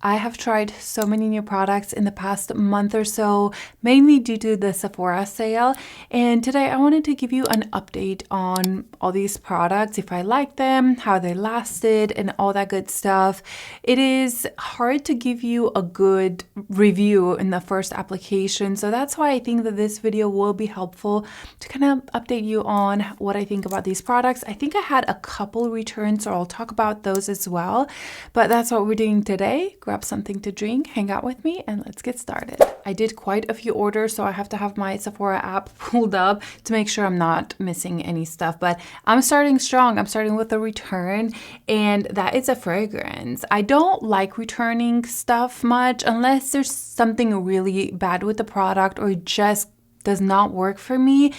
I have tried so many new products in the past month or so, mainly due to the Sephora sale. And today I wanted to give you an update on all these products, if I like them, how they lasted, and all that good stuff. It is hard to give you a good review in the first application. So that's why I think that this video will be helpful to kind of update you on what I think about these products. I think I had a couple returns, so I'll talk about those as well. But that's what we're doing today. Grab something to drink, hang out with me, and let's get started. I did quite a few orders, so I have to have my Sephora app pulled up to make sure I'm not missing any stuff. But I'm starting strong. I'm starting with a return, and that is a fragrance. I don't like returning stuff much unless there's something really bad with the product or it just does not work for me.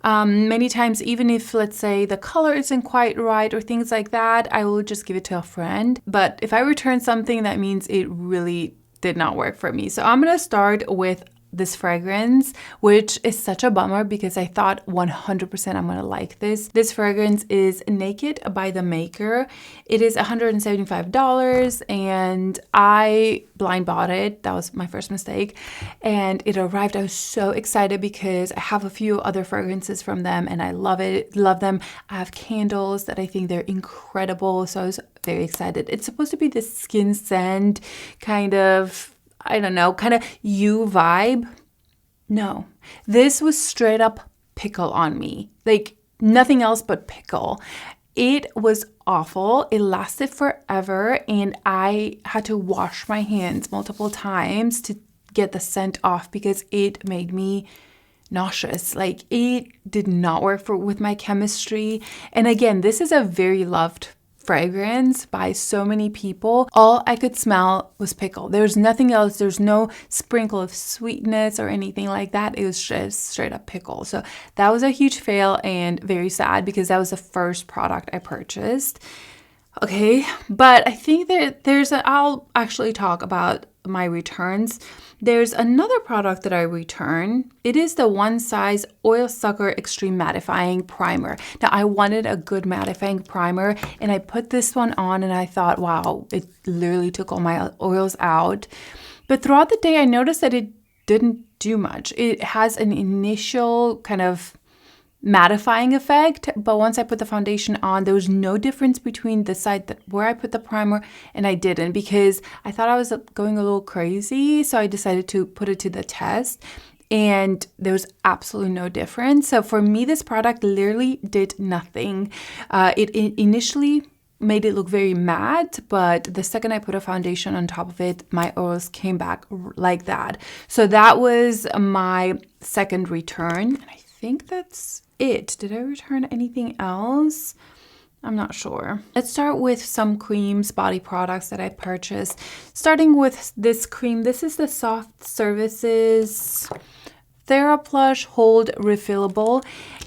Many times, even if, let's say, the color isn't quite right or things like that, I will just give it to a friend. But if I return something, that means it really did not work for me. So I'm going to start with this fragrance, which is such a bummer because I thought 100% I'm gonna like this. This fragrance is Naked by the Maker. It is $175 and I blind bought it. That was my first mistake. And it arrived. I was so excited because I have a few other fragrances from them and I love it, love them. I have candles that I think they're incredible. So I was very excited. It's supposed to be this skin scent kind of, I don't know, kind of you vibe. No, this was straight up pickle on me. Like nothing else but pickle. It was awful. It lasted forever and I had to wash my hands multiple times to get the scent off because it made me nauseous. Like it did not work with my chemistry. And again, this is a very loved fragrance by so many people. All I could smell was pickle. There's nothing else. There's no sprinkle of sweetness or anything like that. It was just straight up pickle. So that was a huge fail and very sad because that was the first product I purchased. Okay, but I think that I'll actually talk about my returns. There's another product that I return. It is the One Size Oil Sucker Extreme Mattifying Primer. Now, I wanted a good mattifying primer, and I put this one on, and I thought, wow, it literally took all my oils out. But throughout the day, I noticed that it didn't do much. It has an initial kind of mattifying effect, but once I put the foundation on, there was no difference between the side where I put the primer and I didn't, because I thought I was going a little crazy, so I decided to put it to the test and there was absolutely no difference. So for me, this product literally did nothing. It initially made it look very matte, but the second I put a foundation on top of it, my oils came back like that. So that was my second return. And I think that's it. Did I return anything else? I'm not sure. Let's start with some creams, body products that I purchased. Starting with this cream. This is the Soft Services Theraplush Hold Refillable.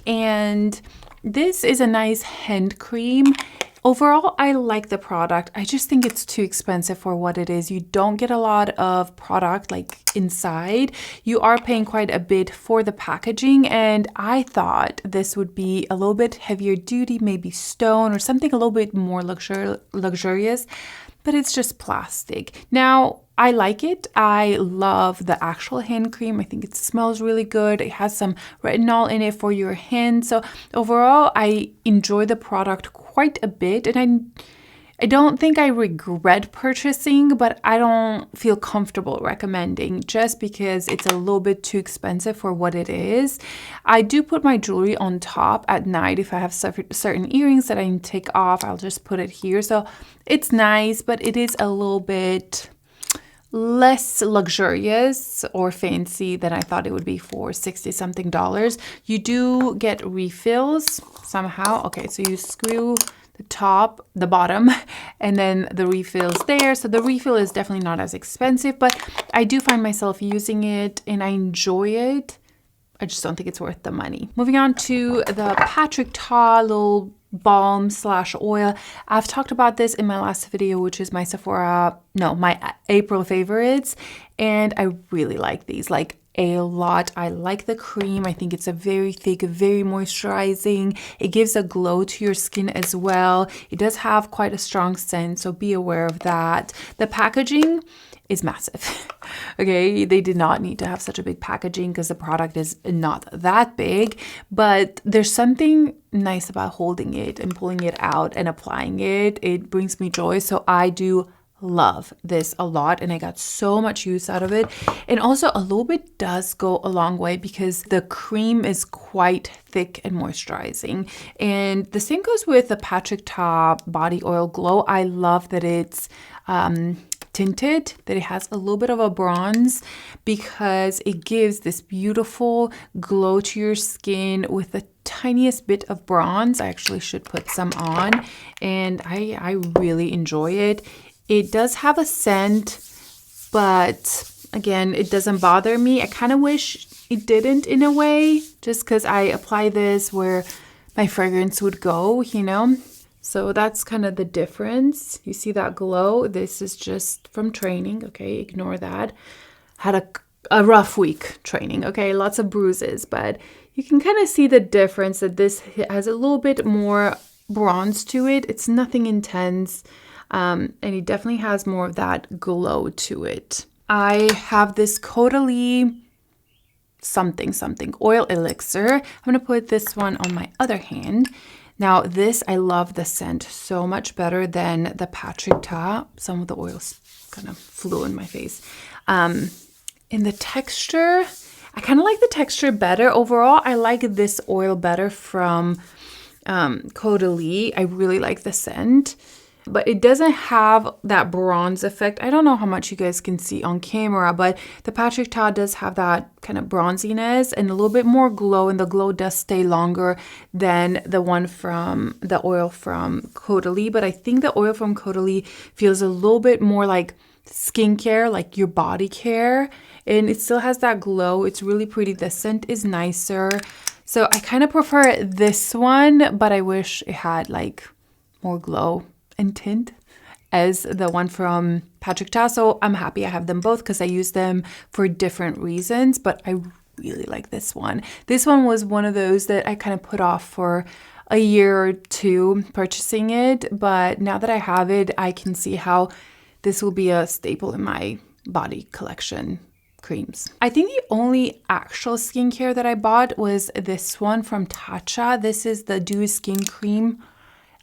And this is a nice hand cream. Overall, I like the product. I just think it's too expensive for what it is. You don't get a lot of product like inside. You are paying quite a bit for the packaging, and I thought this would be a little bit heavier duty, maybe stone or something a little bit more luxurious, but it's just plastic. Now, I like it. I love the actual hand cream. I think it smells really good. It has some retinol in it for your hands. So overall, I enjoy the product quite a bit. And I don't think I regret purchasing, but I don't feel comfortable recommending just because it's a little bit too expensive for what it is. I do put my jewelry on top at night. If I have certain earrings that I need to take off, I'll just put it here. So it's nice, but it is a little bit less luxurious or fancy than I thought it would be for $60-something. You do get refills somehow. Okay, so you screw the top, the bottom, and then the refill's there. So the refill is definitely not as expensive, but I do find myself using it and I enjoy it. I just don't think it's worth the money. Moving on to the Patrick Ta little balm/oil. I've talked about this in my last video, which is my my April favorites, and I really like these. Like a lot. I like the cream. I think it's a very thick, very moisturizing. It gives a glow to your skin as well. It does have quite a strong scent, so be aware of that. The packaging is massive. Okay, they did not need to have such a big packaging because the product is not that big, but there's something nice about holding it and pulling it out and applying it. It brings me joy, so I do love this a lot, and I got so much use out of it. And also a little bit does go a long way because the cream is quite thick and moisturizing. And the same goes with the Patrick Ta Body Oil Glow. I love that it's tinted, that it has a little bit of a bronze because it gives this beautiful glow to your skin with the tiniest bit of bronze. I actually should put some on, and I really enjoy it. It does have a scent, but again, it doesn't bother me. I kind of wish it didn't in a way, just because I apply this where my fragrance would go, you know? So that's kind of the difference. You see that glow? This is just from training, okay? Ignore that. Had a rough week training, okay? Lots of bruises, but you can kind of see the difference that this has a little bit more bronze to it. It's nothing intense. And it definitely has more of that glow to it. I have this Caudalie something oil elixir. I'm going to put this one on my other hand. Now this, I love the scent so much better than the Patrick Ta. Some of the oils kind of flew in my face. In the texture, I kind of like the texture better. Overall, I like this oil better from Caudalie. I really like the scent. But it doesn't have that bronze effect. I don't know how much you guys can see on camera, but the Patrick Ta does have that kind of bronziness and a little bit more glow, and the glow does stay longer than the one from the oil from Caudalie. But I think the oil from Caudalie feels a little bit more like skincare, like your body care, and it still has that glow. It's really pretty. The scent is nicer. So I kind of prefer this one, but I wish it had like more glow and tint as the one from Patrick Ta. So I'm happy I have them both because I use them for different reasons, but I really like this one. This one was one of those that I kind of put off for a year or two purchasing it, but now that I have it, I can see how this will be a staple in my body collection creams. I think the only actual skincare that I bought was this one from Tatcha. This is the Dewy Skin Cream.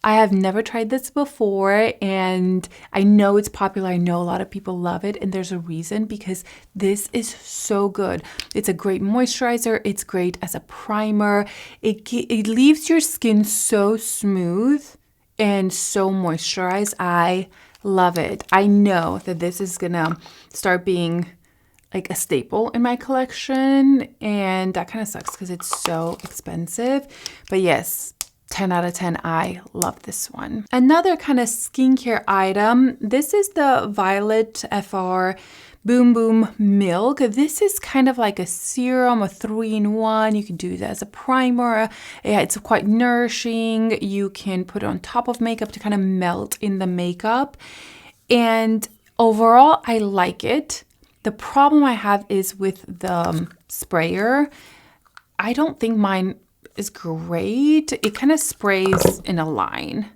I have never tried this before, and I know it's popular. I know a lot of people love it, and there's a reason, because this is so good. It's a great moisturizer. It's great as a primer. It leaves your skin so smooth and so moisturized. I love it. I know that this is gonna start being like a staple in my collection, and that kind of sucks because it's so expensive. But yes, 10 out of 10, I love this one. Another kind of skincare item, this is the Violet FR BOUM-BOUM Milk. This is kind of like a serum, a 3-in-1. You can do it as a primer. Yeah, it's quite nourishing. You can put it on top of makeup to kind of melt in the makeup. And overall, I like it. The problem I have is with the sprayer. I don't think mine is great. It kind of sprays in a line,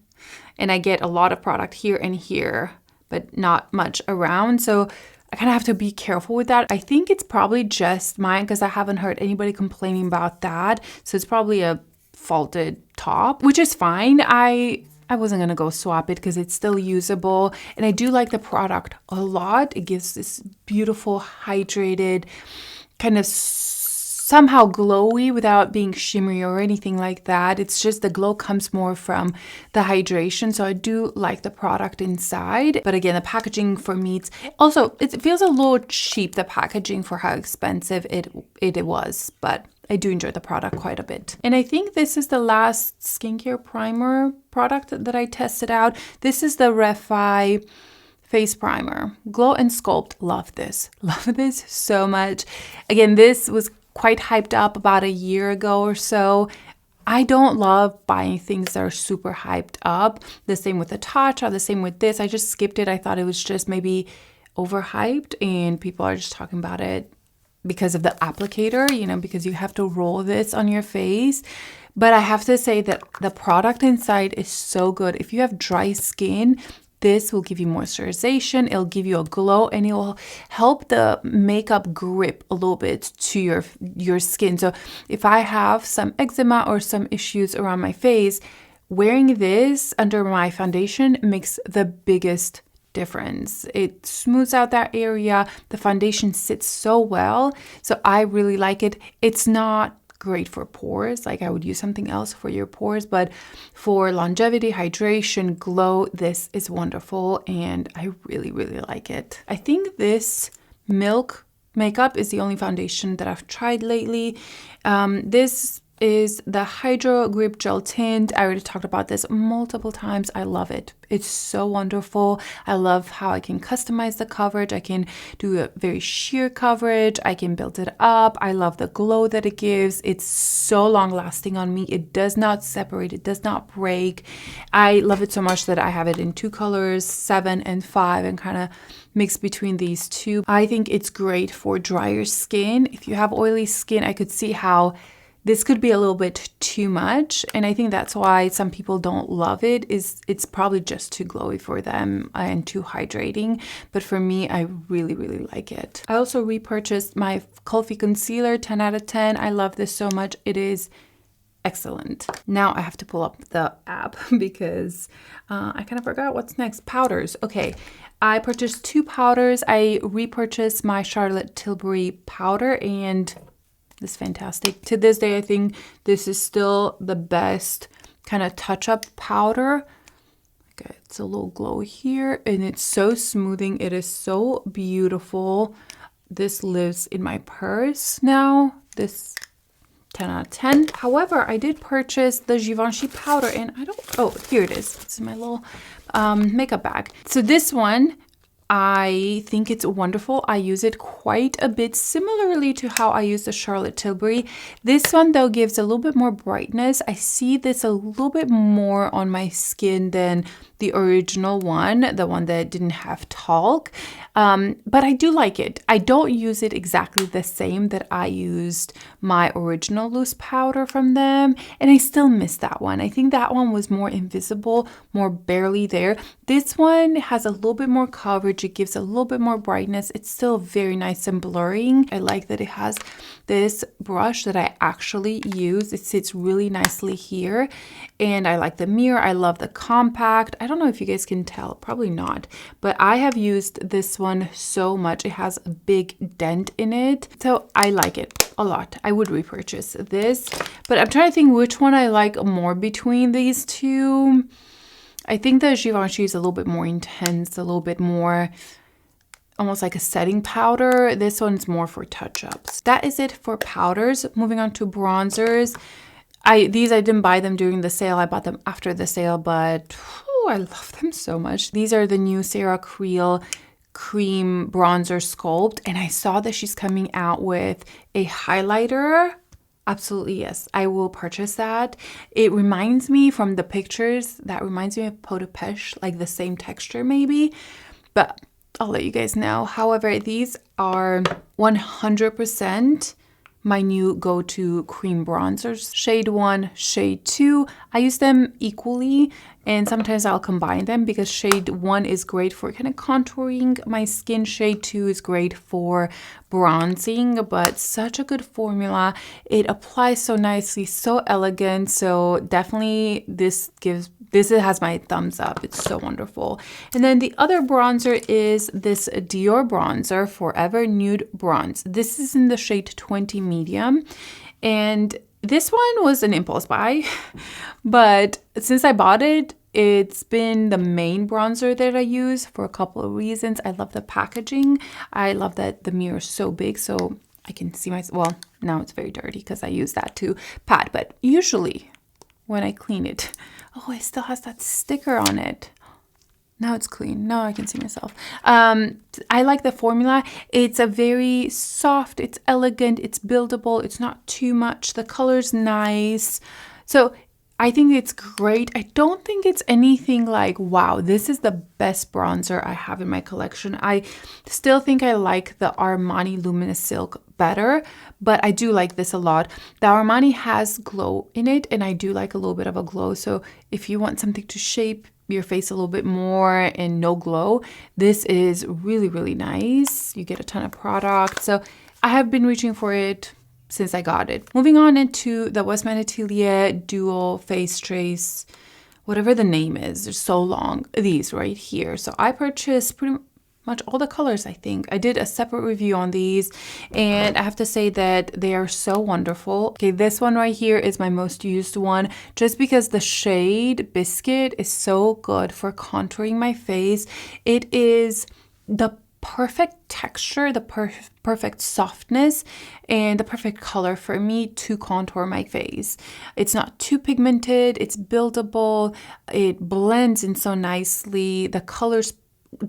and I get a lot of product here and here, but not much around. So I kind of have to be careful with that. I think it's probably just mine because I haven't heard anybody complaining about that. So it's probably a faulted top, which is fine. I wasn't going to go swap it because it's still usable. And I do like the product a lot. It gives this beautiful, hydrated, kind of somehow glowy without being shimmery or anything like that. It's just the glow comes more from the hydration. So I do like the product inside. But again, the packaging for me, it feels a little cheap, the packaging, for how expensive it was. But I do enjoy the product quite a bit. And I think this is the last skincare primer product that I tested out. This is the Refy face primer. Glow and Sculpt. Love this. Love this so much. Again, this was quite hyped up about a year ago or so. I don't love buying things that are super hyped up. The same with the Tatcha, the same with this. I just skipped it. I thought it was just maybe overhyped and people are just talking about it because of the applicator, you know, because you have to roll this on your face. But I have to say that the product inside is so good. If you have dry skin, this will give you moisturization, it'll give you a glow, and it will help the makeup grip a little bit to your skin. So if I have some eczema or some issues around my face, wearing this under my foundation makes the biggest difference. It smooths out that area. The foundation sits so well. So I really like it. It's not great for pores, like I would use something else for your pores, but for longevity, hydration, glow, this is wonderful, and I really like it. I think this Milk makeup is the only foundation that I've tried lately. This is the Hydro Grip Gel Tint. I already talked about this multiple times. I love it. It's so wonderful. I love how I can customize the coverage. I can do a very sheer coverage. I can build it up. I love the glow that it gives. It's so long lasting on me. It does not separate. It does not break. I love it so much that I have it in 2 colors, 7 and 5, and kind of mix between these two. I think it's great for drier skin. If you have oily skin, I could see how this could be a little bit too much, and I think that's why some people don't love it. It's probably just too glowy for them and too hydrating, but for me, I really like it. I also repurchased my Kulfi concealer, 10 out of 10. I love this so much. It is excellent. Now I have to pull up the app because I kind of forgot what's next. Powders. Okay, I purchased 2 powders. I repurchased my Charlotte Tilbury powder, and this is fantastic. To this day, I think this is still the best kind of touch-up powder. Okay, it's a little glow here, and it's so smoothing. It is so beautiful. This lives in my purse now. This 10 out of 10. However, I did purchase the Givenchy powder, and I don't, oh, here it is. It's in my little makeup bag. So this one, I think it's wonderful. I use it quite a bit, similarly to how I use the Charlotte Tilbury. This one, though, gives a little bit more brightness. I see this a little bit more on my skin than the original one, the one that didn't have talc. But I do like it. I don't use it exactly the same that I used my original loose powder from them, and I still miss that one. I think that one was more invisible, more barely there. This one has a little bit more coverage. It gives a little bit more brightness. It's still very nice and blurring. I like that it has this brush that I actually use. It sits really nicely here, and I like the mirror. I love the compact. I don't know if you guys can tell, probably not, but I have used this one so much. It has a big dent in it, so I like it a lot. I would repurchase this, but I'm trying to think which one I like more between these two. I think the Givenchy is a little bit more intense, a little bit more almost like a setting powder. This one's more for touch-ups. That is it for powders. Moving on to bronzers. These I didn't buy them during the sale. I bought them after the sale, but I love them so much. These are the new Sarah Creal Cream Bronzer Sculpt, and I saw that she's coming out with a highlighter. Absolutely, yes. I will purchase that. It reminds me from the pictures, that reminds me of Peau de Pêche, like the same texture maybe, but I'll let you guys know. However, these are 100% my new go-to cream bronzers. Shade 1, Shade 2. I use them equally, and sometimes I'll combine them because Shade 1 is great for kind of contouring my skin. Shade 2 is great for bronzing, but such a good formula. It applies so nicely, so elegant. So definitely this has my thumbs up. It's so wonderful. And then the other bronzer is this Dior bronzer, Forever Nude Bronze. This is in the shade 20 medium, and this one was an impulse buy, but since I bought it, it's been the main bronzer that I use for a couple of reasons. I love the packaging. I love that the mirror is so big, so I can see myself. Well, now it's very dirty because I use that to pat, but usually when I clean it, oh, it still has that sticker on it. Now it's clean. Now I can see myself. I like the formula. It's a very soft, it's elegant, it's buildable, it's not too much. The color's nice. So I think it's great. I don't think it's anything like, wow, this is the best bronzer I have in my collection. I still think I like the Armani Luminous Silk better, but I do like this a lot. The Armani has glow in it, and I do like a little bit of a glow. So if you want something to shape your face a little bit more and no glow, this is really, really nice. You get a ton of product. So I have been reaching for it since I got it. Moving on into the Westman Atelier Dual Face Trace, whatever the name is. They're so long. These right here. So I purchased pretty much all the colors, I think. I did a separate review on these, and I have to say that they are so wonderful. Okay, this one right here is my most used one, just because the shade Biscuit is so good for contouring my face. It is the perfect texture, the perfect softness, and the perfect color for me to contour my face. It's not too pigmented, it's buildable, it blends in so nicely, the color's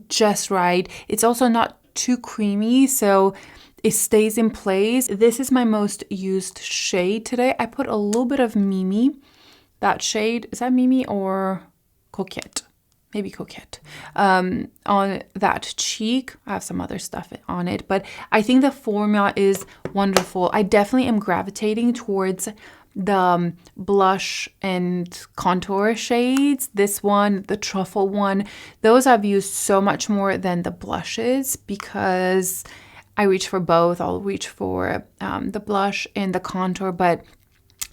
just right. It's also not too creamy, so it stays in place. This is my most used shade today. I put a little bit of Mimi. That shade, is that Mimi or Coquette? Maybe Coquette. On that cheek. I have some other stuff on it, but I think the formula is wonderful. I definitely am gravitating towards the blush and contour shades. This one, the truffle one, those I've used so much more than the blushes because I reach for both. I'll reach for the blush and the contour, but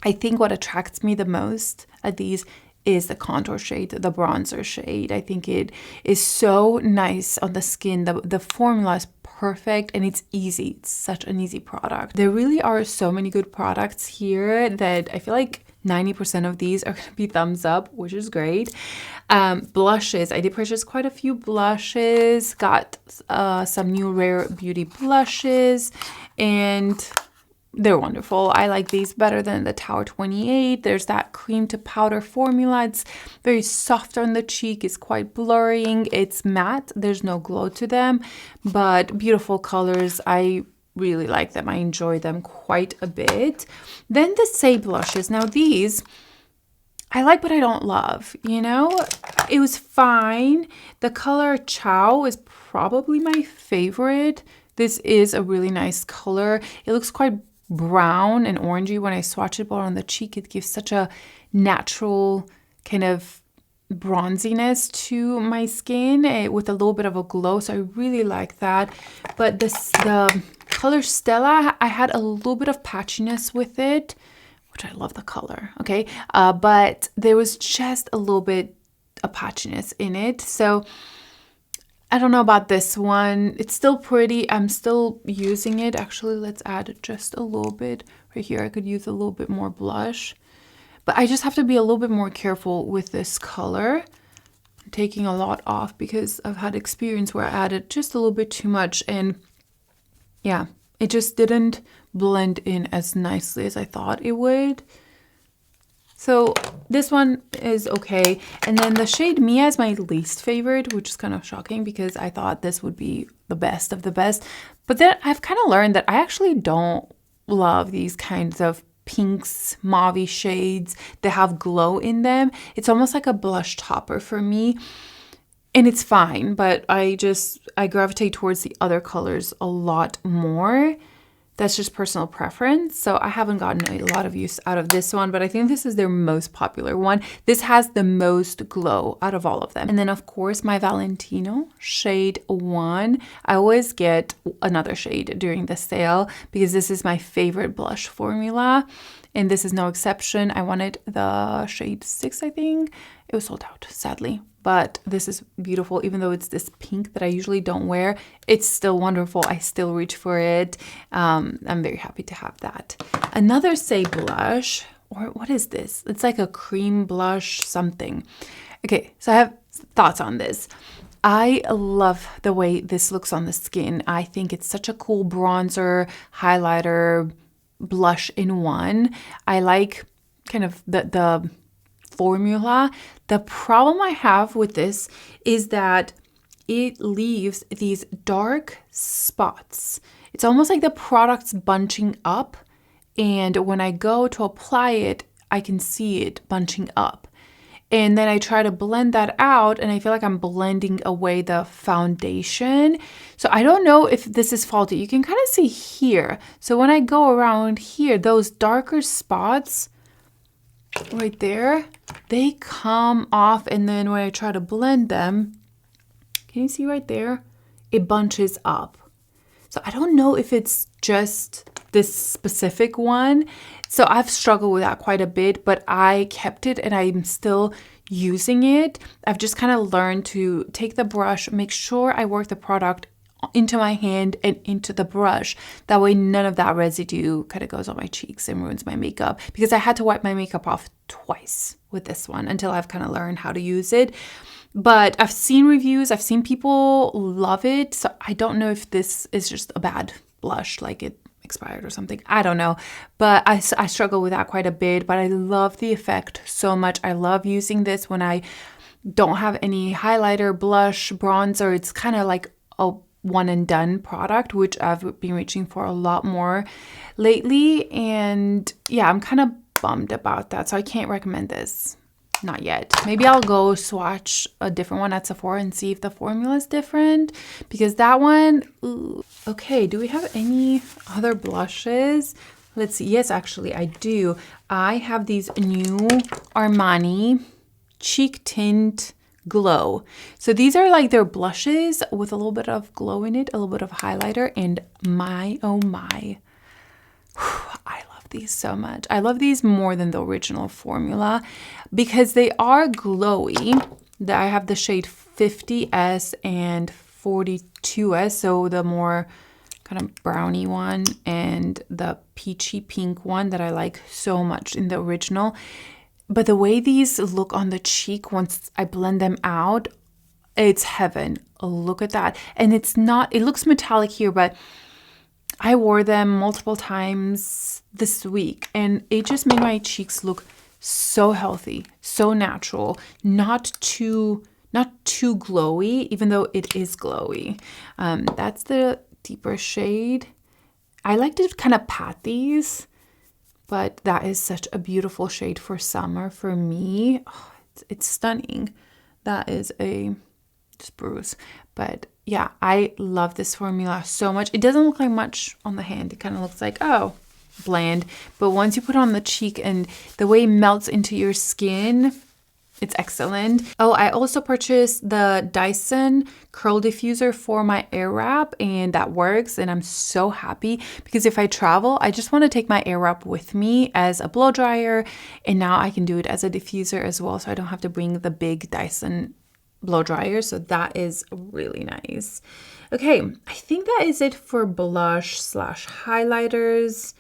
I think what attracts me the most at these is the contour shade, the bronzer shade. I think it is so nice on the skin. The formula is perfect and it's easy. It's such an easy product. There really are so many good products here that I feel like 90% of these are going to be thumbs up, which is great. Blushes. I did purchase quite a few blushes. Got some new Rare Beauty blushes, and they're wonderful. I like these better than the Tower 28. There's that cream to powder formula. It's very soft on the cheek. It's quite blurring. It's matte. There's no glow to them, but beautiful colors. I really like them. I enjoy them quite a bit. Then the Say blushes. Now these I like, but I don't love, you know? It was fine. The color Chow is probably my favorite. This is a really nice color. It looks quite brown and orangey when I swatch it, but on the cheek it gives such a natural kind of bronziness to my skin with a little bit of a glow, so I really like that. But the color Stella, I had a little bit of patchiness with it, which I love the color, okay? But there was just a little bit of patchiness in it, so I don't know about this one. It's still pretty. I'm still using it. Actually, let's add just a little bit right here. I could use a little bit more blush, but I just have to be a little bit more careful with this color. I'm taking a lot off because I've had experience where I added just a little bit too much, and yeah, it just didn't blend in as nicely as I thought it would. So this one is okay. And then the shade Mia is my least favorite, which is kind of shocking because I thought this would be the best of the best. But then I've kind of learned that I actually don't love these kinds of pinks, mauve shades that have glow in them. It's almost like a blush topper for me. And it's fine, but I gravitate towards the other colors a lot more. That's just personal preference. So I haven't gotten a lot of use out of this one, but I think this is their most popular one. This has the most glow out of all of them. And then of course my Valentino shade 1. I always get another shade during the sale because this is my favorite blush formula. And this is no exception. I wanted the shade 6, I think. It was sold out, sadly. But this is beautiful. Even though it's this pink that I usually don't wear, it's still wonderful. I still reach for it. I'm very happy to have that. Another Say blush, or what is this? It's like a cream blush something. Okay, so I have thoughts on this. I love the way this looks on the skin. I think it's such a cool bronzer, highlighter, blush in one. I like kind of the formula. The problem I have with this is that it leaves these dark spots. It's almost like the product's bunching up, and when I go to apply it, I can see it bunching up. And then I try to blend that out and I feel like I'm blending away the foundation. So I don't know if this is faulty. You can kind of see here. So when I go around here, those darker spots right there, they come off. And then when I try to blend them, can you see right there? It bunches up. So I don't know if it's just this specific one. So I've struggled with that quite a bit, but I kept it and I'm still using it. I've just kind of learned to take the brush, make sure I work the product into my hand and into the brush. That way none of that residue kind of goes on my cheeks and ruins my makeup, because I had to wipe my makeup off twice with this one until I've kind of learned how to use it. But I've seen reviews, I've seen people love it. So I don't know if this is just a bad blush, like it expired or something. I don't know. But I struggle with that quite a bit. But I love the effect so much. I love using this when I don't have any highlighter, blush, bronzer. It's kind of like a one and done product, which I've been reaching for a lot more lately. And yeah, I'm kind of bummed about that. So I can't recommend this. Not yet. Maybe I'll go swatch a different one at Sephora and see if the formula is different, because that one, ooh. Okay, do we have any other blushes? Let's see. Yes, actually I do. I have these new Armani Cheek Tint Glow. So these are like their blushes with a little bit of glow in it, a little bit of highlighter, and my, oh my, I love these so much. I love these more than the original formula because they are glowy. I have the shade 50S and 42S, so the more kind of brownie one and the peachy pink one that I like so much in the original. But the way these look on the cheek once I blend them out, it's heaven. Look at that. And it's not, it looks metallic here, but I wore them multiple times this week and it just made my cheeks look so healthy, so natural, not too glowy, even though it is glowy. That's the deeper shade. I like to kind of pat these, but that is such a beautiful shade for summer for me. Oh, it's stunning. That is a spruce, but yeah, I love this formula so much. It doesn't look like much on the hand. It kind of looks like, oh, bland. But once you put it on the cheek and the way it melts into your skin, it's excellent. Oh, I also purchased the Dyson Curl Diffuser for my air wrap, and that works. And I'm so happy because if I travel, I just want to take my air wrap with me as a blow dryer. And now I can do it as a diffuser as well. So I don't have to bring the big Dyson blow dryer. So that is really nice. Okay, I think that is it for blush / highlighters.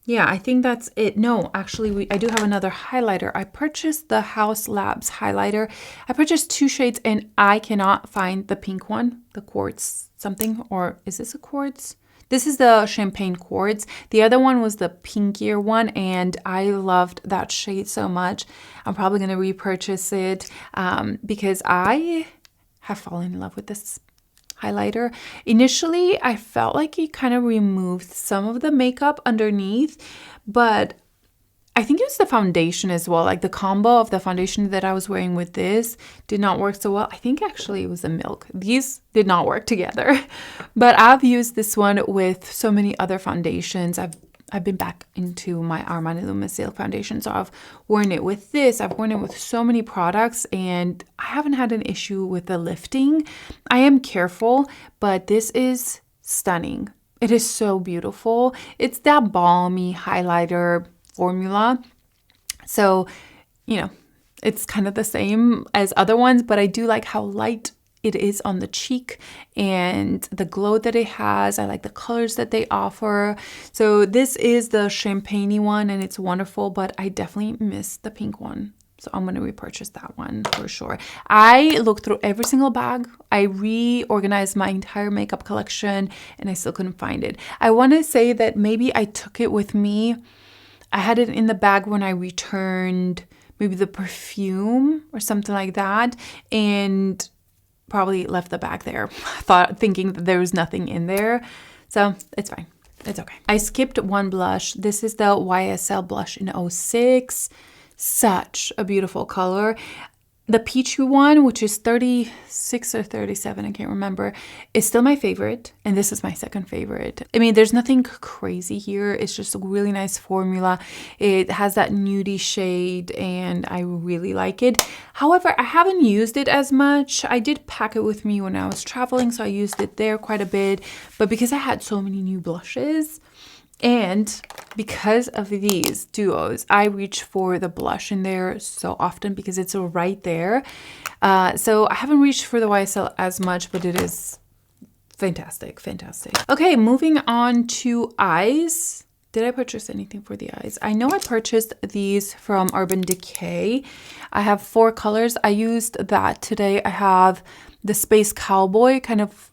Yeah, I think that's it. No, actually, I do have another highlighter. I purchased the Haus Labs highlighter. I purchased 2 shades and I cannot find the pink one, the quartz something, or is this a quartz? This is the champagne quartz. The other one was the pinkier one and I loved that shade so much. I'm probably going to repurchase it because I have fallen in love with this highlighter. Initially, I felt like it kind of removed some of the makeup underneath, but I think it was the foundation as well. Like the combo of the foundation that I was wearing with this did not work so well. I think actually it was the milk. These did not work together, but I've used this one with so many other foundations. I've been back into my Armani Lumisil foundation. So I've worn it with this. I've worn it with so many products and I haven't had an issue with the lifting. I am careful, but this is stunning. It is so beautiful. It's that balmy highlighter formula. So, you know, it's kind of the same as other ones, but I do like how light it is on the cheek and the glow that it has. I like the colors that they offer. So this is the champagne one and it's wonderful, but I definitely miss the pink one. So I'm going to repurchase that one for sure. I looked through every single bag. I reorganized my entire makeup collection and I still couldn't find it. I want to say that maybe I took it with me. I had it in the bag when I returned maybe the perfume or something like that. And probably left the bag there, thinking that there was nothing in there. So it's fine. It's okay. I skipped one blush. This is the YSL blush in 06. Such a beautiful color. The peachy one, which is 36 or 37, I can't remember, is still my favorite. And this is my second favorite. I mean, there's nothing crazy here. It's just a really nice formula. It has that nudie shade and I really like it. However, I haven't used it as much. I did pack it with me when I was traveling, so I used it there quite a bit. But because I had so many new blushes, and because of these duos, I reach for the blush in there so often because it's right there. So I haven't reached for the YSL as much, but it is fantastic, fantastic. Okay, moving on to eyes. Did I purchase anything for the eyes? I know I purchased these from Urban Decay. I have 4 colors. I used that today. I have the Space Cowboy kind of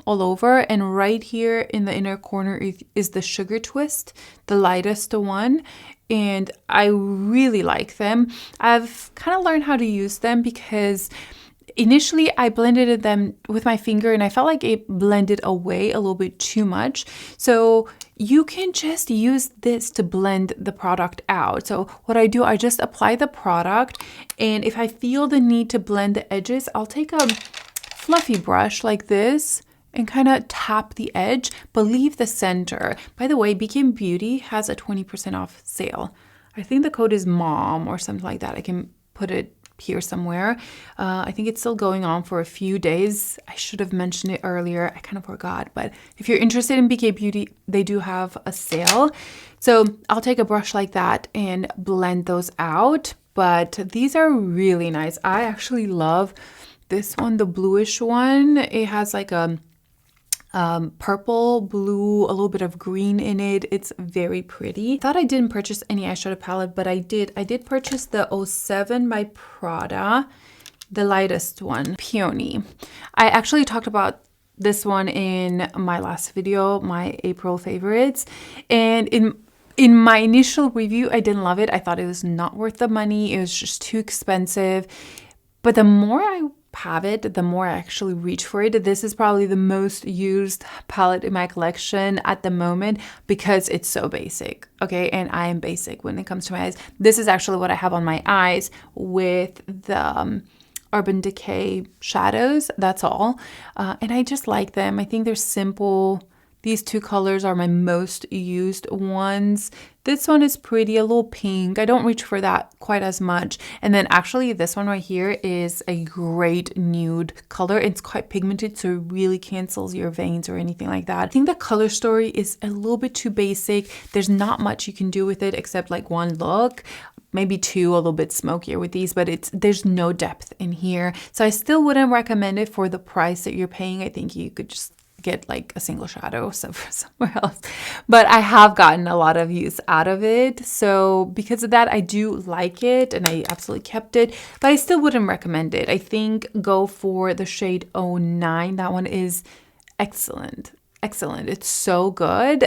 all over, and right here in the inner corner is the Sugar Twist, the lightest one, and I really like them. I've kind of learned how to use them because initially I blended them with my finger and I felt like it blended away a little bit too much. So you can just use this to blend the product out. So what I do, I just apply the product, and if I feel the need to blend the edges, I'll take a fluffy brush like this and kind of tap the edge, but leave the center. By the way, BOUM Beauty has a 20% off sale. I think the code is MOM or something like that. I can put it here somewhere. I think it's still going on for a few days. I should have mentioned it earlier. I kind of forgot, but if you're interested in BOUM Beauty, they do have a sale. So I'll take a brush like that and blend those out. But these are really nice. I actually love this one, the bluish one. It has like a purple, blue, a little bit of green in it. It's very pretty. I thought I didn't purchase any eyeshadow palette, but I did. I did purchase the 07 by Prada, the lightest one, Peony. I actually talked about this one in my last video, my April favorites. And in my initial review, I didn't love it. I thought it was not worth the money. It was just too expensive. But the more I have it, the more I actually reach for it. This is probably the most used palette in my collection at the moment because it's so basic, okay? And I am basic when it comes to my eyes. This is actually what I have on my eyes with the Urban Decay shadows. That's all. And I just like them. I think they're simple. These 2 colors are my most used ones. This one is pretty, a little pink. I don't reach for that quite as much. And then actually this one right here is a great nude color. It's quite pigmented, so it really cancels your veins or anything like that. I think the color story is a little bit too basic. There's not much you can do with it except like one look. Maybe 2, a little bit smokier with these, but there's no depth in here. So I still wouldn't recommend it for the price that you're paying. I think you could just get like a single shadow somewhere else, but I have gotten a lot of use out of it. So because of that, I do like it and I absolutely kept it, but I still wouldn't recommend it. I think go for the shade 09. That one is excellent. Excellent. It's so good.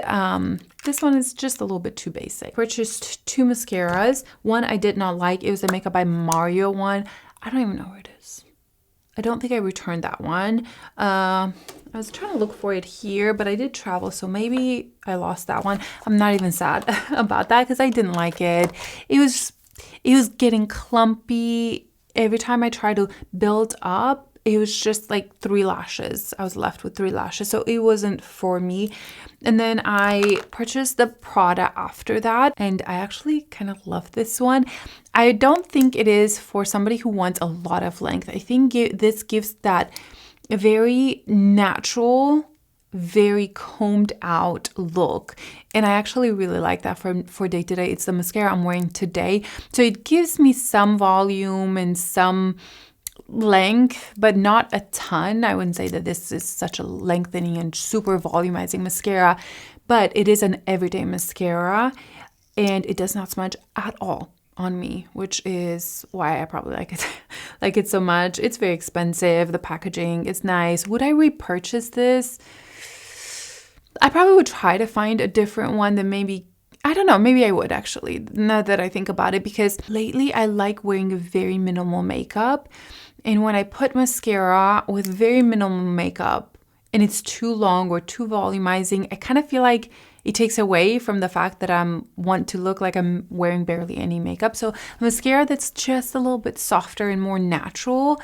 This one is just a little bit too basic. Purchased 2 mascaras. One I did not like. It was the Makeup by Mario one. I don't even know where it is. I don't think I returned that one. I was trying to look for it here, but I did travel, so maybe I lost that one. I'm not even sad about that because I didn't like it. It was getting clumpy. Every time I tried to build up, it was just like 3 lashes. I was left with 3 lashes, so it wasn't for me. And then I purchased the Prada after that, and I actually kind of love this one. I don't think it is for somebody who wants a lot of length. I think this gives that very natural, very combed out look, and I actually really like that for day to day. It's the mascara I'm wearing today, so it gives me some volume and some length, but not a ton. I wouldn't say that this is such a lengthening and super volumizing mascara, but it is an everyday mascara and it does not smudge at all on me, which is why I probably like it so much. It's very expensive. The packaging is nice. Would I repurchase this? I probably would try to find a different one that maybe, I don't know, maybe I would actually, now that I think about it, because lately I like wearing very minimal makeup. And when I put mascara with very minimal makeup, and it's too long or too volumizing, I kind of feel like it takes away from the fact that I want to look like I'm wearing barely any makeup. So a mascara that's just a little bit softer and more natural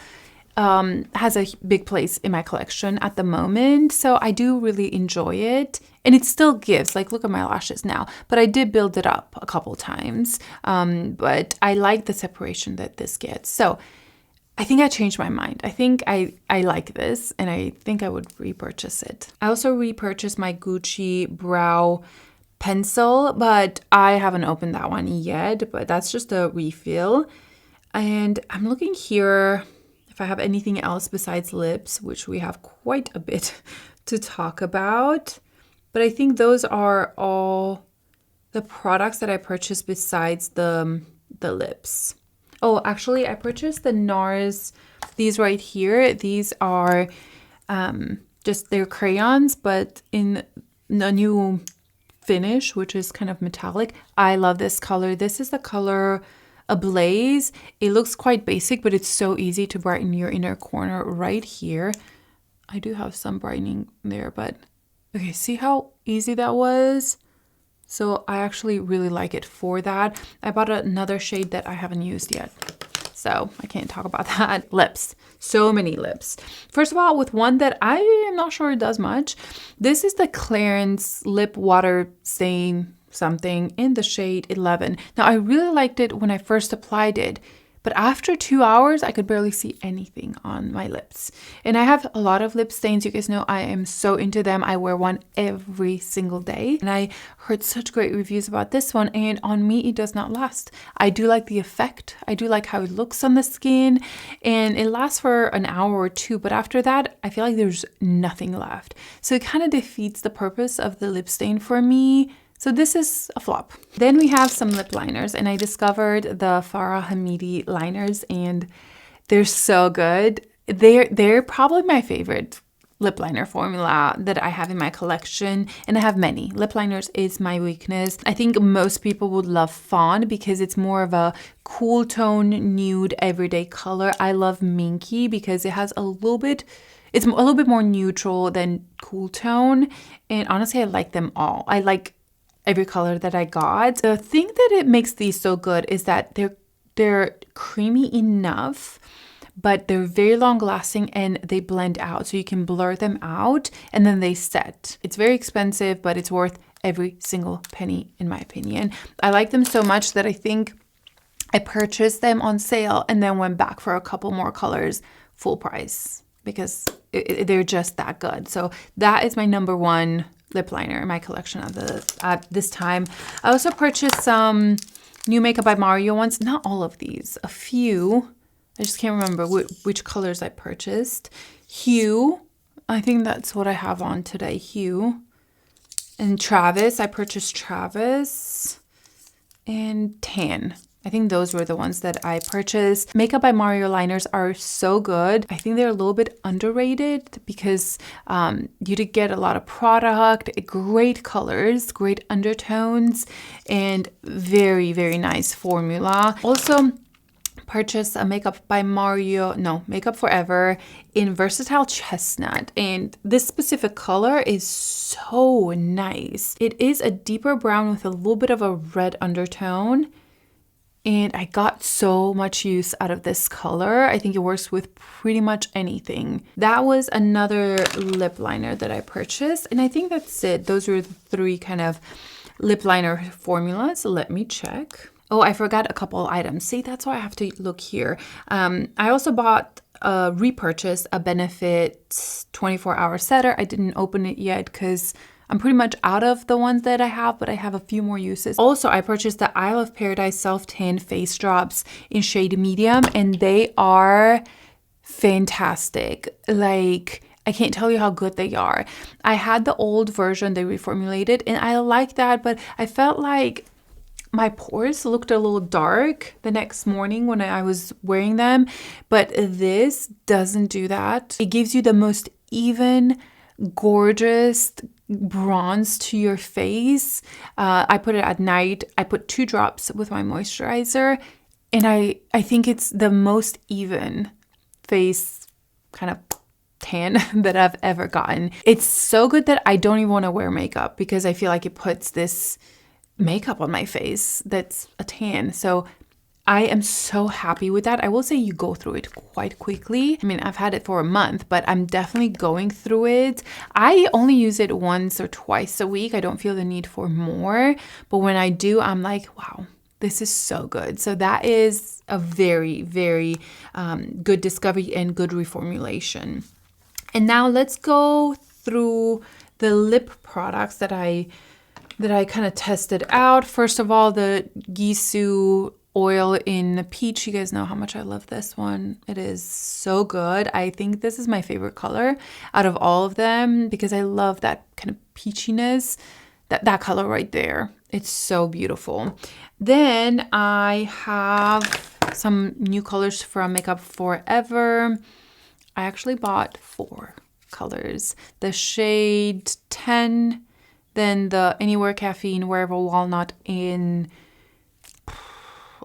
has a big place in my collection at the moment. So I do really enjoy it. And it still gives, like, look at my lashes now. But I did build it up a couple times. But I like the separation that this gets. So I think I changed my mind. I think I like this, and I think I would repurchase it. I also repurchased my Gucci brow pencil, but I haven't opened that one yet, but that's just a refill. And I'm looking here if I have anything else besides lips, which we have quite a bit to talk about. But I think those are all the products that I purchased besides the lips. Oh, actually, I purchased the NARS, these right here. These are just, they're crayons, but in a new finish, which is kind of metallic. I love this color. This is the color Ablaze. It looks quite basic, but it's so easy to brighten your inner corner right here. I do have some brightening there, but okay, see how easy that was? So I actually really like it for that. I bought another shade that I haven't used yet, so I can't talk about that. Lips, so many lips. First of all, with one that I am not sure it does much. This is the Clarins Lip Water Stain something in the shade 11. Now I really liked it when I first applied it, but after 2 hours, I could barely see anything on my lips. And I have a lot of lip stains. You guys know I am so into them. I wear one every single day. And I heard such great reviews about this one. And on me, it does not last. I do like the effect. I do like how it looks on the skin. And it lasts for an hour or two. But after that, I feel like there's nothing left. So it kind of defeats the purpose of the lip stain for me. So this is a flop. Then we have some lip liners, and I discovered the Farah Hamidi liners, and they're so good. They're probably my favorite lip liner formula that I have in my collection, and I have many. Lip liners is my weakness. I think most people would love Fawn because it's more of a cool tone, nude, everyday color. I love Minky because it has it's a little bit more neutral than cool tone, and honestly, I like them all. I like every color that I got. The thing that it makes these so good is that they're creamy enough, but they're very long lasting and they blend out. So you can blur them out and then they set. It's very expensive, but it's worth every single penny in my opinion. I like them so much that I think I purchased them on sale and then went back for a couple more colors full price because they're just that good. So that is my number one lip liner in my collection at this time. I also purchased some new Makeup by Mario ones. Not all of these, a few. I just can't remember which colors I purchased. Hue, I think that's what I have on today, Hue. And Travis, I purchased Travis. And Tan. I think those were the ones that I purchased. Makeup by Mario liners are so good. I think they're a little bit underrated because you did get a lot of product, great colors, great undertones, and very, very nice formula. Also, purchased a Makeup Forever in Versatile Chestnut, and this specific color is so nice. It is a deeper brown with a little bit of a red undertone. And I got so much use out of this color. I think it works with pretty much anything. That was another lip liner that I purchased. And I think that's it. Those were the three kind of lip liner formulas. Let me check. Oh, I forgot a couple items. See, that's why I have to look here. I also repurchased a Benefit 24-hour setter. I didn't open it yet because I'm pretty much out of the ones that I have, but I have a few more uses. Also, I purchased the Isle of Paradise Self-Tan Face Drops in shade medium, and they are fantastic. Like, I can't tell you how good they are. I had the old version they reformulated, and I like that, but I felt like my pores looked a little dark the next morning when I was wearing them, but this doesn't do that. It gives you the most even, gorgeous bronze to your face. I put it at night. I put 2 drops with my moisturizer, and I think it's the most even face kind of tan that I've ever gotten. It's so good that I don't even want to wear makeup because I feel like it puts this makeup on my face that's a tan. So I am so happy with that. I will say you go through it quite quickly. I mean, I've had it for a month, but I'm definitely going through it. I only use it once or twice a week. I don't feel the need for more. But when I do, I'm like, wow, this is so good. So that is a very, very good discovery and good reformulation. And now let's go through the lip products that I kind of tested out. First of all, the Gisou oil in peach. You guys know how much I love this one. It is so good. I think this is my favorite color out of all of them because I love that kind of peachiness. That color right there. It's so beautiful. Then I have some new colors from Makeup Forever. I actually bought 4 colors. The shade 10, then the Anywhere Caffeine, Wherever Walnut, in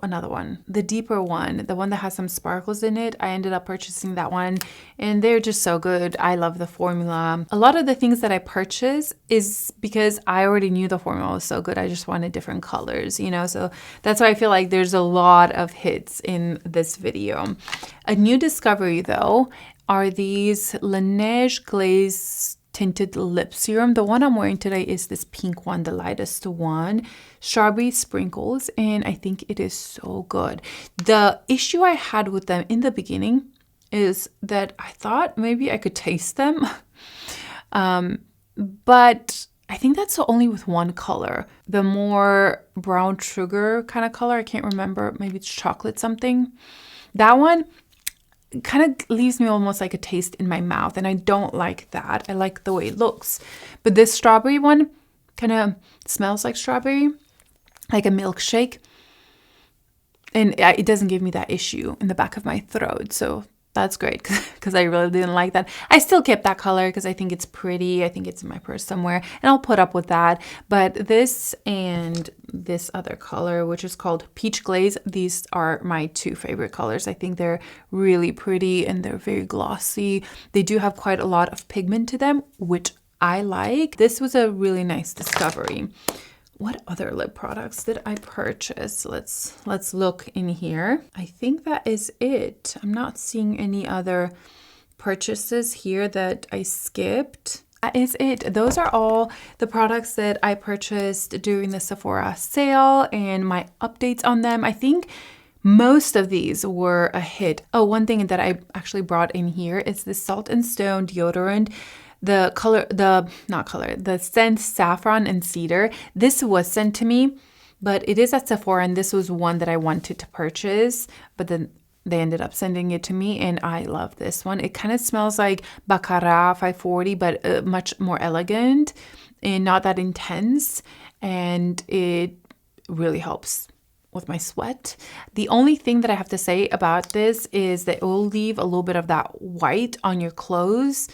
another one, the deeper one, the one that has some sparkles in it. I ended up purchasing that one and they're just so good. I love the formula. A lot of the things that I purchase is because I already knew the formula was so good. I just wanted different colors, you know, so that's why I feel like there's a lot of hits in this video. A new discovery though are these Laneige Glaze Tinted Lip Serum. The one I'm wearing today is this pink one, the lightest one, Strawberry Sprinkles, and I think it is so good. The issue I had with them in the beginning is that I thought maybe I could taste them, but I think that's only with one color. The more brown sugar kind of color, I can't remember, maybe it's chocolate something. That one kind of leaves me almost like a taste in my mouth, and I don't like that. I like the way it looks. But this strawberry one kind of smells like strawberry, like a milkshake. And it doesn't give me that issue in the back of my throat. So that's great because I really didn't like that. I still kept that color because I think it's pretty. I think it's in my purse somewhere and I'll put up with that. But this and this other color, which is called Peach Glaze, these are my 2 favorite colors. I think they're really pretty and they're very glossy. They do have quite a lot of pigment to them, which I like. This was a really nice discovery. What other lip products did I purchase? Let's look in here. I think that is it. I'm not seeing any other purchases here that I skipped. That is it. Those are all the products that I purchased during the Sephora sale and my updates on them. I think most of these were a hit. Oh, one thing that I actually brought in here is the Salt and Stone deodorant. The scent Saffron and Cedar. This was sent to me, but it is at Sephora, and this was one that I wanted to purchase, but then they ended up sending it to me, and I love this one. It kind of smells like Baccarat 540, but much more elegant and not that intense, and it really helps with my sweat. The only thing that I have to say about this is that it will leave a little bit of that white on your clothes.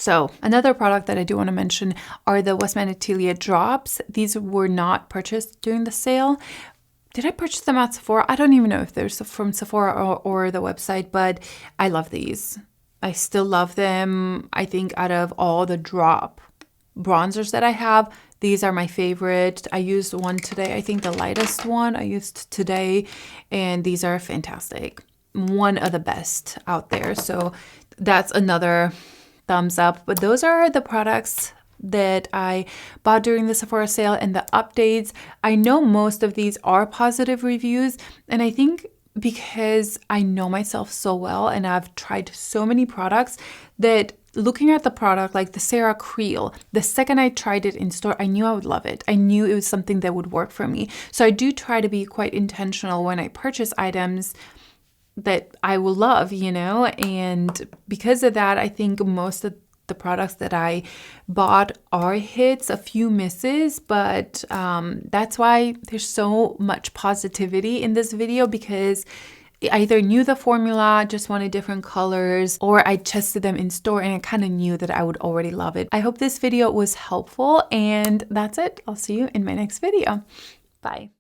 So another product that I do want to mention are the Westman Atelier drops. These were not purchased during the sale. Did I purchase them at Sephora? I don't even know if they're from Sephora or the website, but I love these. I still love them. I think out of all the drop bronzers that I have, these are my favorite. I used one today. I think the lightest one I used today, and these are fantastic. One of the best out there. So that's another thumbs up. But those are the products that I bought during the Sephora sale and the updates. I know most of these are positive reviews, and I think because I know myself so well and I've tried so many products that looking at the product like the Sarah Creal, the second I tried it in store, I knew I would love it. I knew it was something that would work for me. So I do try to be quite intentional when I purchase items that I will love, you know, and because of that, I think most of the products that I bought are hits, a few misses, but that's why there's so much positivity in this video, because I either knew the formula, just wanted different colors, or I tested them in store and I kind of knew that I would already love it. I hope this video was helpful, and that's it. I'll see you in my next video. Bye.